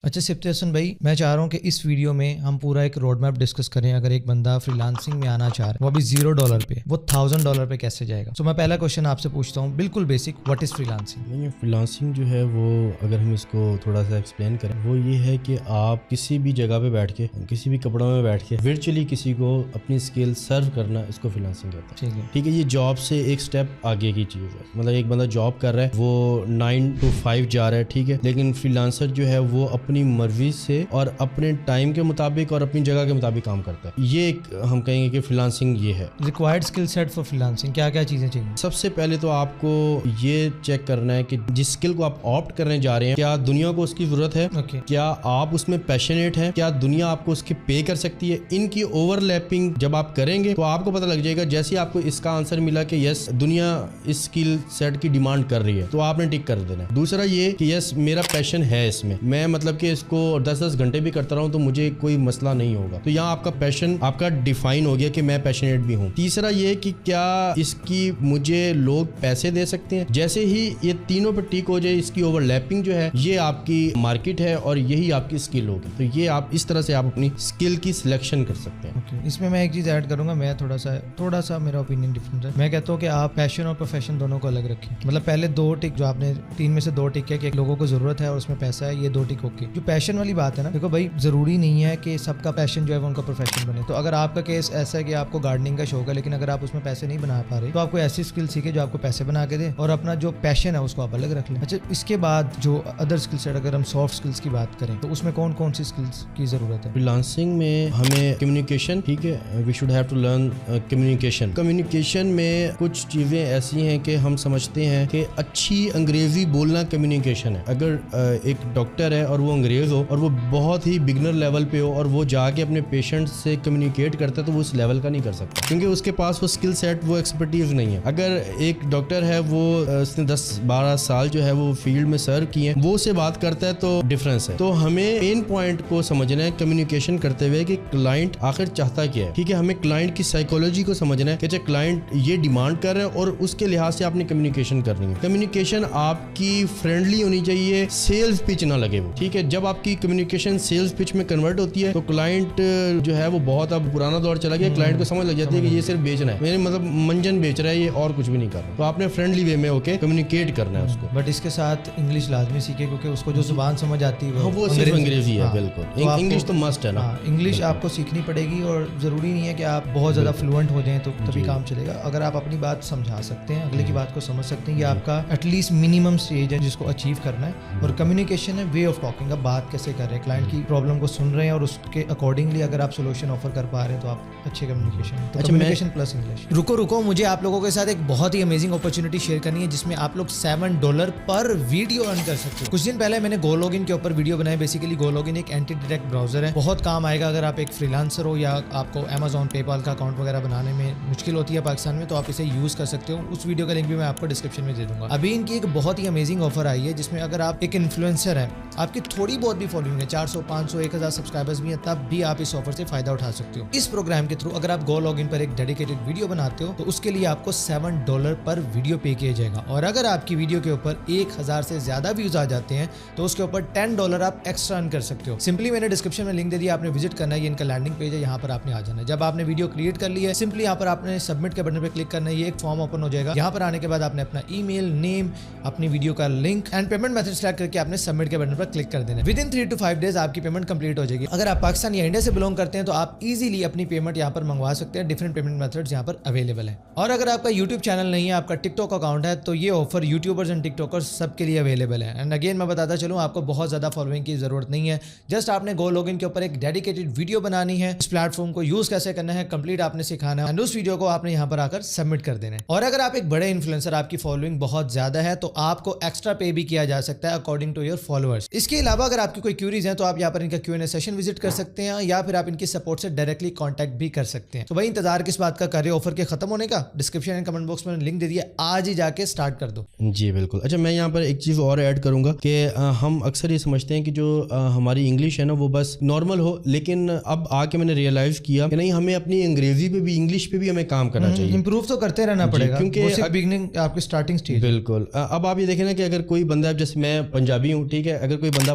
اچھا سبتے حسن بھائی، میں چاہ رہا ہوں کہ اس ویڈیو میں ہم پورا ایک روڈ میپ ڈسکس کریں. اگر ایک بندہ فری لانسنگ میں آنا چاہ رہا ہے، وہ ابھی $0 پہ، وہ $1000 پہ کیسے جائے گا؟ تو میں پہلا کوشچن آپ سے پوچھتا ہوں، بالکل basic, what is free lancing? نہیں، فری لانسنگ جو ہے وہ اگر ہم اس کو تھوڑا سا ایکسپلین کریں، وہ یہ ہے کہ آپ کسی بھی جگہ پہ بیٹھ کے، کسی بھی کپڑوں میں بیٹھ کے ورچولی کسی کو اپنی اسکل سرو کرنا، اس کو فری لانسنگ کہتے ہیں. ٹھیک ہے، یہ جاب سے ایک سٹیپ آگے کی چیز ہے. مطلب ایک بندہ جاب کر رہا ہے، وہ 9 to 5 جا رہا ہے، ٹھیک ہے، لیکن فری لانسر جو ہے وہ اپنی مرضی سے اور اپنے ٹائم کے مطابق اور اپنی جگہ کے مطابق کام کرتا ہے. یہ ایک ہم کہیں گے کہ فری لانسنگ یہ ہے. Required skill set for freelancing کیا کیا چیزیں چاہیے؟ سب سے پہلے تو آپ کو یہ چیک کرنا ہے کہ جس اسکل کو آپ آپٹ کرنے جا رہے ہیں، کیا دنیا کو اس کی ضرورت ہے؟ کیا آپ اس میں پیشنیٹ ہیں؟ کیا دنیا آپ کو اس کے پے کر سکتی ہے؟ ان کی اوور لیپنگ جب آپ کریں گے تو آپ کو پتہ لگ جائے گا. جیسے ہی آپ کو اس کا آنسر ملا کہ یس دنیا اس اسکل سیٹ کی ڈیمانڈ کر رہی ہے، تو آپ نے ٹک کر دینا ہے. دوسرا یہ کہ یس میرا پیشن ہے اس میں مطلب کہ اس کو 10 گھنٹے بھی کرتا رہا ہوں تو مجھے کوئی مسئلہ نہیں ہوگا. تو یہاں آپ کا پیشن آپ کا ڈیفائن ہو گیا کہ میں پیشنیٹ بھی ہوں. تیسرا یہ کہ کیا اس کی مجھے لوگ پیسے دے سکتے ہیں. جیسے ہی یہ تینوں پہ ٹک ہو جائے، اس کی اوور لیپنگ جو ہے یہ آپ کی مارکیٹ ہے اور یہی آپ کی اسکل ہوگی. تو یہ آپ اس طرح سے آپ اپنی اسکل کی سلیکشن کر سکتے ہیں. اس میں ایک چیز ایڈ کروں گا، میں تھوڑا سا میرا اوپینین ڈفرنٹ ہے. میں کہتا ہوں کہ آپ پیشن اور پروفیشن دونوں کو الگ رکھیں. مطلب پہلے 2 ٹک جو آپ نے 3 میں سے 2 ٹک ہے کہ لوگوں کو ضرورت ہے اور اس میں پیسہ ہے، یہ 2 ٹک اوکے. جو پیشن والی بات ہے نا، دیکھو بھائی ضروری نہیں ہے کہ سب کا پیشن جو ہے وہ ان کا پروفیشن بنے. تو اگر آپ کا کیس ایسا ہے کہ آپ کو گارڈننگ کا شوق ہے لیکن اگر آپ اس میں پیسے نہیں بنا پا رہے، تو آپ کو ایسی اسکل سیکھے جو آپ کو پیسے بنا کے دے اور اپنا جو پیشن ہے اس کو آپ الگ رکھ لیں. اچھا اس کے بعد جو ادر اسکل سیٹ، اگر ہم سافٹ اسکلس کی بات کریں تو اس میں کون کون سی اسکلس کی ضرورت ہے؟ فری لانسنگ میں ہمیں کمیونیکیشن، ٹھیک ہے، we should have to learn communication. Communication میں کچھ چیزیں ایسی ہیں کہ ہم سمجھتے ہیں کہ اچھی انگریزی بولنا کمیونیکیشن ہے. اگر ایک ڈاکٹر ہے اور وہ انگریز ہو اور وہ بہت ہی بگنر لیول پہ ہو اور وہ جا کے اپنے پیشنٹ سے کمیونیکیٹ کرتا ہے تو وہ اس لیول کا نہیں کر سکتا، کیونکہ اس کے پاس وہ اسکل سیٹ، وہ ایکسپرٹیز نہیں ہے. اگر ایک ڈاکٹر ہے، وہ اس نے 10-12 سال جو ہے وہ فیلڈ میں سرو کیے ہیں، وہ اسے بات کرتا ہے تو ڈفرینس ہے. تو ہمیں مین پوائنٹ کو سمجھنا ہے کمیونیکیشن کرتے ہوئے کہ کلائنٹ آخر چاہتا کیا ہے. ٹھیک ہے، ہمیں کلائنٹ کی سائیکولوجی کو سمجھنا ہے کہ کلائنٹ یہ ڈیمانڈ کر رہے ہیں اور اس کے لحاظ سے آپ نے کمیونیکیشن کرنی ہے. کمیونیکیشن آپ کی فرینڈلی ہونی چاہیے، سیلز پچ نہ لگے وہ. ٹھیک ہے، جب آپ کی کمیونیکیشن سیلز پچ میں کنورٹ ہوتی ہے تو کلائنٹ جو ہے وہ بہت اب پرانا دور چلا گیا، کلائنٹ کو سمجھ لگ جاتی ہے کہ یہ صرف بیچنا ہے، میرے مطلب منجن بیچ رہا ہے، یہ اور کچھ بھی نہیں کر رہا. تو آپ نے فرینڈلی وے میں ہو کے کمیونیکیٹ کرنا ہے اس کو. بٹ اس کے ساتھ انگلش لازمی سیکھے، کیونکہ اس کو جو زبان سمجھ آتی ہے وہ صرف انگریزی ہے. بالکل، انگلش تو مسٹ ہے نا. انگلش آپ کو سیکھنی پڑے گی اور ضروری نہیں ہے کہ آپ بہت زیادہ فلوئنٹ ہو جائیں تو تبھی کام چلے گا. اگر آپ اپنی بات سمجھا سکتے ہیں، اگلے کی بات کو سمجھ سکتے ہیں، یہ آپ کا ایٹ لیسٹ منیمم اسٹیج ہے جس کو اچیو کرنا ہے. اور کمیونیکیشن ہے وے آف ٹاکنگ، آپ بات کیسے کر رہے ہیں، کلائنٹ کی پرابلم کو سن رہے ہیں اور اس کے اکارڈنگلی اگر آپ سولوشن آفر کر پا رہے ہیں تو آپ اچھے کمیونیکیشن پلس انگلش. رکو مجھے آپ لوگوں کے ساتھ ایک بہت ہی امیزنگ اپرچونٹی شیئر کرنی ہے جس میں آپ لوگ $7 پر ویڈیو ارن کر سکتے ہیں. کچھ دن پہلے میں نے گو لاگن کے اوپر ویڈیو بنائی. بیسیکلی گو لاگن ایک اینٹی ڈائریکٹ براؤزر ہے، بہت کام آئے گا اگر آپ ایک فری لانسر ہو یا آپ کو Amazon پے پال کا اکاؤنٹ وغیرہ بنانے میں مشکل ہوتی ہے پاکستان میں، تو آپ اسے یوز کر سکتے ہو. اس ویڈیو کا لنک بھی میں آپ کو ڈسکرپشن میں دے دوں گا. ابھی ان کی ایک بہت ہی امیزنگ آفر آئی ہے جس میں اگر آپ ایک انفلوئنسر ہیں، آپ کی تھوڑی بہت بھی فالوئنگ ہے، 400 500 1000 سبسکرائبرز بھی ہیں، تب بھی آپ اس آفر سے فائدہ اٹھا سکتے ہو. اس پروگرام کے تھرو اگر آپ گو لاگن پر ایک ڈیڈیکیٹڈ ویڈیو بناتے ہو تو اس کے لیے آپ کو $7 پر ویڈیو پے کیا جائے گا. اور اگر آپ کی ویڈیو کے اوپر 1000 سے زیادہ ویوز آ جاتے ہیں تو اس کے اوپر $10 آپ ایکسٹرا ارن کر سکتے ہو. سمپلی میں نے ڈسکرپشن میں لنک دے دیا، آپ نے وزٹ کرنا ہے، یہ ان کا لینڈنگ پیج ہے، یہاں پر آپ نے آ جانا ہے. جب آپ نے ویڈیو کریٹ کر لی ہے، سمپلی یہاں پر آپ نے سبمٹ کے بٹن پہ کلک کرنا ہے، یہ ایک فارم اوپن ہو جائے گا. یہاں پر آنے کے بعد آپ نے اپنا ای میل، نیم، اپنی ویڈیو کا link and payment method select کر کے آپ نے سبمٹ کے بٹن پر کلک کر دینا ہے. ود ان 3 to 5 days آپ کی پیمنٹ کمپلیٹ ہو جائے گی. اگر آپ پاکستان یا انڈیا سے بلونگ کرتے ہیں تو آپ ایزیلی اپنی پیمنٹ یہاں پر منگوا سکتے ہیں. ڈفرنٹ پیمنٹ میتھڈز یہاں پر اویلیبل ہیں. اور اگر آپ کا یوٹیوب چینل نہیں ہے، آپ کا ٹک ٹاک اکاؤنٹ ہے، تو یہ offer YouTubers and TikTokers سب کے لیے اویلیبل ہے. اینڈ اگین میں بتاتا چلوں، آپ کو بہت زیادہ فالوئنگ کی ضرورت نہیں ہے. جسٹ آپ نے گو لاگن کے اوپر ایک ڈیڈیکیٹڈ ویڈیو بنانی ہے، اس پلیٹ فارم کو یوز کیسے کرنا ہے کمپلیٹ آپ نے سکھانا ہے، اینڈ اس ویڈیو کو آپ نے یہاں پر آ کر سبمٹ کر دینا ہے. اور اگر آپ ایک بڑے انفلوئنسر، آپ کی فالوئنگ بہت زیادہ ہے، تو آپ کو ایکسٹرا پے بھی کیا جا سکتا ہے اکارڈنگ ٹو یور فالوورز. اس کے علاوہ اگر آپ کی کوئی کیوریز ہیں تو آپ یہاں پر ان کا Q&A سیشن وزٹ کر سکتے ہیں یا پھر آپ ان کی سپورٹ سے ڈائریکٹلی کانٹیکٹ بھی کر سکتے ہیں. تو بھائی انتظار کس بات کا کر رہے ہو آفر کے ختم ہونے کا؟ ڈسکرپشن اینڈ کمنٹ باکس میں لنک دے دیا، آج ہی جا کے سٹارٹ کر دو. جی بالکل. اچھا میں یہاں پر ایک چیز اور ایڈ کروں گا کہ ہم اکثر یہ سمجھتے ہیں کہ جو ہماری انگلش ہے نا وہ بس نارمل ہو، لیکن اب آ کے میں نے ریئلائز کیا کہ نہیں، ہمیں اپنی انگریزی پہ بھی، انگلش پہ بھی ہمیں کام کرنا چاہیے. امپروو تو کرتے رہنا پڑے گا کیونکہ بگننگ آپ کی سٹارٹنگ سٹیج. بالکل. اب آپ یہ دیکھیں نا کہ اگر کوئی بندہ، جیسے میں پنجابی ہوں، ٹھیک ہے، اگر کوئی بندہ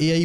AI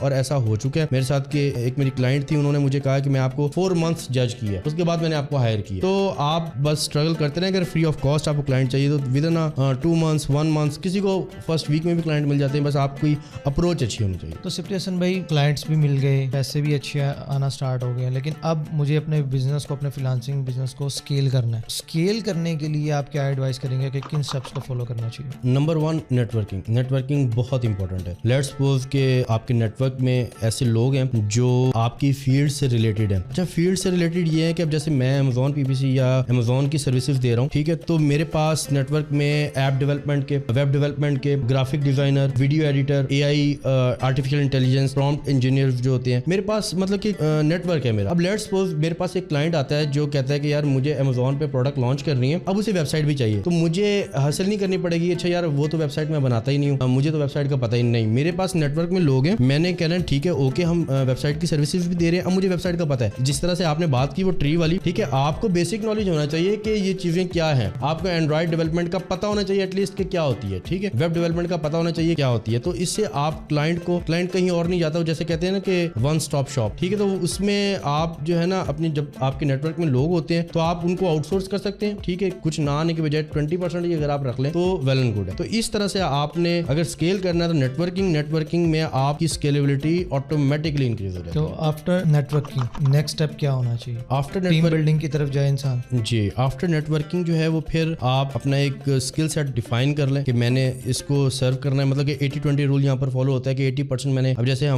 اور ایسا ہو چکا ہے میرے ساتھ کہ ایک میری کلائنٹ تھی, انہوں نے مجھے کہا کہ میں آپ کو 4 months جج کیا, اس کے بعد میں نے آپ کو ہائر کیا. تو آپ بس اسٹرگل کرتے رہیں. اگر فری آف کاسٹ آپ کو کلائنٹ چاہیے تو ود ان 2 months 1 month, کسی کو فرسٹ ویک میں بھی کلائنٹ مل جاتے ہیں. بس آپ کی اپروچ اچھی ہونی چاہیے. تو سفتی حسن بھائی, کلائنٹس بھی مل گئے, پیسے بھی اچھے آنا اسٹارٹ ہو گئے ہیں, لیکن اب مجھے اپنے بزنس کو, اپنے فریلانسنگ بزنس کو اسکیل کرنا ہے. اسکیل کرنے کے لیے آپ کیا ایڈوائز کریں گے کہ کن اسٹیپس کو فالو کرنا چاہیے؟ Number 1, networking. نیٹورکنگ بہت امپورٹنٹ ہے. لیٹس سپوز کہ آپ کے نیٹورک میں ایسے لوگ ہیں جو آپ کی فیلڈ سے ریلیٹڈ ہیں. اچھا, فیلڈ سے ریلیٹڈ یہ ہے کہ اب جیسے میں Amazon PPC یا Amazon کی سروسز دے رہا ہوں, ٹھیک ہے, تو میرے پاس نیٹورک میں ایپ ڈیولپمنٹ کے, ویب ڈیولپمنٹ کے, graphic designer, video editor, AI artificial intelligence, prompt engineer جو ہوتے ہیں, میرے پاس مطلب کہ نیٹورک ہے میرا. اب لیٹس سپوز میرے پاس ایک کلائنٹ آتا ہے جو کہتا ہے کہ یار مجھے Amazon پہ پروڈکٹ لانچ کرنی ہے, اب اسے ویب سائٹ بھی چاہیے. تو مجھے حاصل نہیں کرنی پڑے گی, اچھا یار وہ تو ویب سائٹ میں بناتا ہی نہیں ہوں, مجھے تو ویب سائٹ کا پتہ ہی نہیں. میرے پاس نیٹورک میں لوگ ہیں, میں نے کہنا ٹھیک ہے اوکے ہم ویب سائٹ کی سروسز بھی دے رہے ہیں, اب مجھے ویب سائٹ کا پتہ ہے. جس طرح سے آپ نے بات کی وہ ٹری والی, ٹھیک ہے, آپ کو بیسک نالج ہونا چاہیے کہ یہ چیزیں کیا ہیں. آپ کو اینڈرائڈ ڈیولپمنٹ کا پتہ ہونا چاہیے ایٹ لیسٹ کہ کیا ہوتی ہے, ٹھیک ہے, ویب ڈیولپمنٹ کا پتہ ہونا چاہیے کیا ہوتی ہے. تو اس سے آپ کلائنٹ کہیں اور نہیں جاتا, جیسے کہتے ہیں نا کہ ون اسٹاپ شاپ, ٹھیک ہے. تو اس میں آپ جو ہے نا اپنی, جب آپ کے نیٹورک میں لوگ ہوتے ہیں تو آپ ان کو آؤٹ سورس کر سکتے ہیں, ٹھیک ہے, کچھ نہ آنے کے بجائے 20% ہی اگر آپ رکھ لیں تو ویل اینڈ گڈ ہے. تو اس طرح سے آپ نے اگر اسکیل کرنا ہے تو نیٹورکنگ میں آپ کی اسکیلیبلٹی آٹومیٹکلی انکریز ہو جائے. تو آفٹر نیٹورکنگ نیکسٹ اسٹیپ کیا ہونا چاہیے؟ آفٹر ٹیم بلڈنگ کی طرف جائے انسان. جی, آفٹر نیٹورکنگ جو ہے وہ پھر آپ اپنا ایک اسکل سیٹ ڈیفائن کر لیں کہ میں نے اس کو سرو کرنا ہے. مطلب کہ 80-20 رول یہاں پر فالو ہوتا ہے کہ 80% میں نے, اب جیسے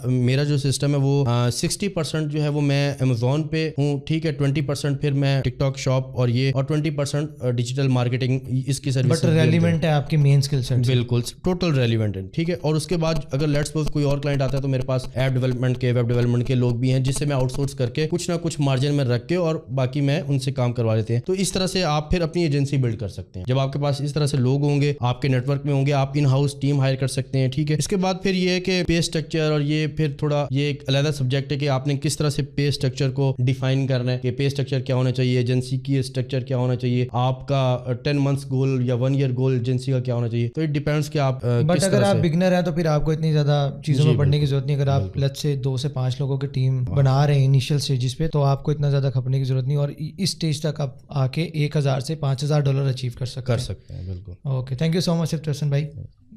میرا جو سسٹم ہے وہ 60% جو ہے وہ میں Amazon پہ ہوں, ٹھیک ہے, 20% پھر میں ٹک ٹاک شاپ اور یہ, اور 20% ڈیجیٹل مارکیٹنگ اس کی سروس. بٹ ریلیونٹ ہے آپ کی مین اسکل سیٹ. بالکل ٹوٹل ریلیونٹ ہے, ٹھیک ہے. اور اس کے بعد اگر لیٹس سپوز کوئی اور کلائنٹ آتا ہے تو میرے پاس ایپ ڈیولپمنٹ کے, ویب ڈیولپمنٹ کے لوگ بھی ہیں جس سے میں آؤٹ سورس کر کے کچھ نہ کچھ مارجن میں رکھ کے اور باقی میں ان سے کام کروا لیتے ہیں. تو اس طرح سے آپ پھر اپنی ایجنسی بلڈ کر سکتے ہیں. جب آپ کے پاس اس طرح سے لوگ ہوں گے, آپ کے نیٹورک میں ہوں گے, آپ ان ہاؤس ٹیم ہائر کر سکتے ہیں, ٹھیک ہے. اس کے بعد پھر یہ کہ پے اسٹرکچر, اور یہ پھر تھوڑا یہ ایک علیحدہ سبجیکٹ ہے کہ آپ نے کس طرح سے پے اسٹرکچر کو ڈیفائن کرنا ہے کہ پے اسٹرکچر کیا ہونا چاہیے, ایجنسی کی اسٹرکچر کیا ہونا چاہیے, آپ کا 10 months گول یا 1 year گول ایجنسی کا کیا ہونا چاہیے. تو اٹ ڈیپینڈس کہ آپ بٹ اگر آپ بگنر ہیں تو پھر آپ کو اتنی زیادہ چیزوں میں پڑھنے کی ضرورت نہیں. اگر آپ لیٹس سے 2 سے 5 لوگوں کی ٹیم بنا رہے ہیں انیشیل اسٹیجز پہ, تو آپ کو اتنا زیادہ کھپنے کی ضرورت نہیں, اور اس اسٹیج تک آپ آ کے $1,000 سے $5,000 اچیو کر سکتے ہیں. بالکل. اوکے, تھینک یو سو مچ سفتی حسن بھائی,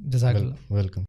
جزاک اللہ. ویلکم.